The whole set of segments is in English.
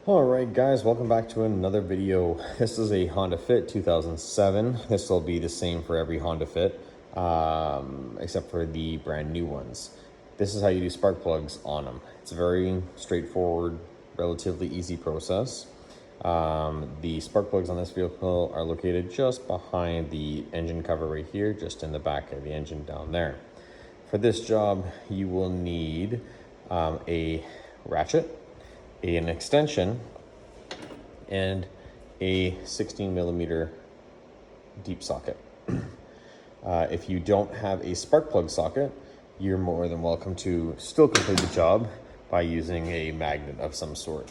All right, guys, welcome back to another video. This is a Honda Fit 2007. This will be the same for every Honda Fit, except for the brand new ones. This is how you do spark plugs on them. It's a very straightforward, relatively easy process. The spark plugs on this vehicle are located just behind the engine cover right here, just in the back of the engine down there. For this job, you will need a ratchet, an extension, and a 16mm deep socket. If you don't have a spark plug socket, you're more than welcome to still complete the job by using a magnet of some sort.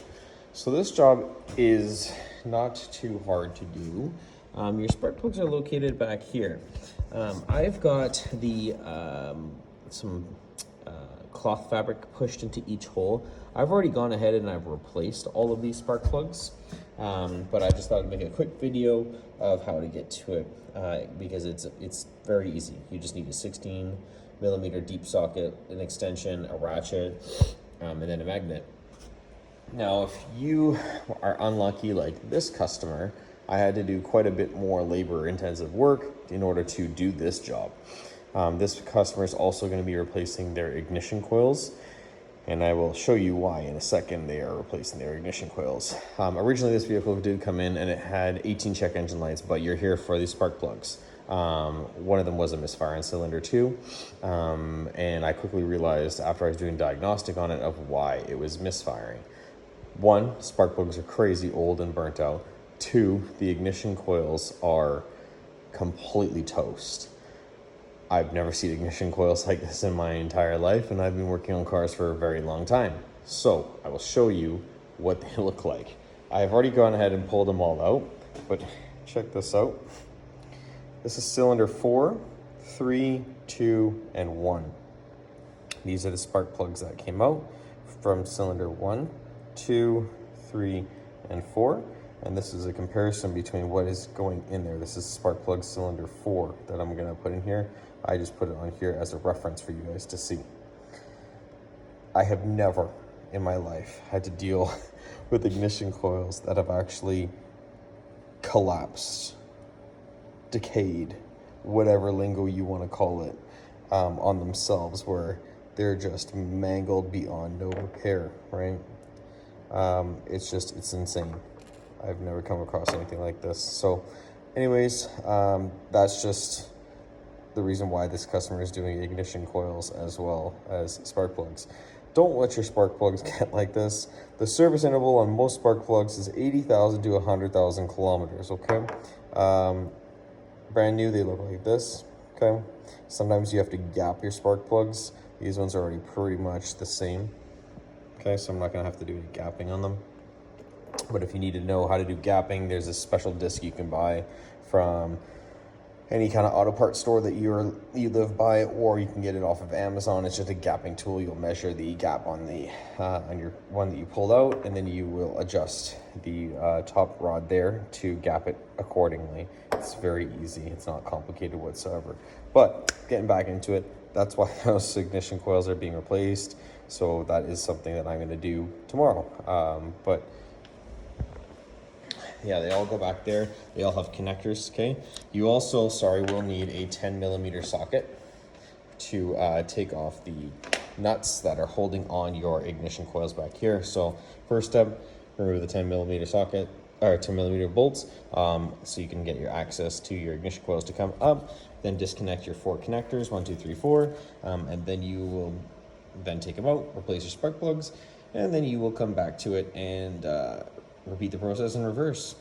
So this job is not too hard to do. Your spark plugs are located back here. I've got the some cloth fabric pushed into each hole. I've already gone ahead and I've replaced all of these spark plugs, but I just thought I'd make a quick video of how to get to it because it's very easy. You just need a 16mm deep socket, an extension, a ratchet, and then a magnet. Now, if you are unlucky like this customer, I had to do quite a bit more labor-intensive work in order to do this job. This customer is also going to be replacing their ignition coils, and I will show you why in a second they are replacing their ignition coils. Originally, this vehicle did come in and it had 18 check engine lights, but you're here for these spark plugs. One of them was a misfire in cylinder 2, and I quickly realized after I was doing diagnostic on it of why it was misfiring. One, spark plugs are crazy old and burnt out. Two, the ignition coils are completely toast. I've never seen ignition coils like this in my entire life, and I've been working on cars for a very long time. So I will show you what they look like. I've already gone ahead and pulled them all out, but check this out. This is cylinder 4, 3, 2, and 1. These are the spark plugs that came out from cylinder 1, 2, 3, and 4. And this is a comparison between what is going in there. This is spark plug cylinder 4 that I'm gonna put in here. I just put it on here as a reference for you guys to see. I have never in my life had to deal with ignition coils that have actually collapsed, decayed, whatever lingo you want to call it, on themselves, where they're just mangled beyond no repair, right? It's insane. I've never come across anything like this. So anyways, that's just the reason why this customer is doing ignition coils as well as spark plugs. Don't let your spark plugs get like this. The service interval on most spark plugs is 80,000 to 100,000 kilometers, okay? Brand new, they look like this, okay? Sometimes you have to gap your spark plugs. These ones are already pretty much the same, okay? So I'm not gonna have to do any gapping on them. But if you need to know how to do gapping, there's a special disc you can buy from any kind of auto parts store that you live by, or you can get it off of Amazon. It's just a gapping tool. You'll measure the gap on the on your one that you pulled out, and then you will adjust the top rod there to gap it accordingly. It's very easy. It's not complicated whatsoever. But getting back into it, that's why those ignition coils are being replaced. So that is something that I'm going to do tomorrow. But yeah, they all go back there. They all have connectors, okay? You also, will need a 10mm socket to take off the nuts that are holding on your ignition coils back here. So first step, remove the 10mm socket, or 10mm bolts, so you can get your access to your ignition coils to come up. Then disconnect your 4 connectors, 1, 2, 3, 4, and then you will then take them out, replace your spark plugs, and then you will come back to it and repeat the process in reverse.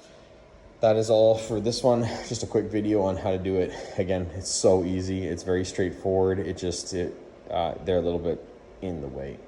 That is all for this one. Just a quick video on how to do it. Again, it's so easy. It's very straightforward. They're a little bit in the way.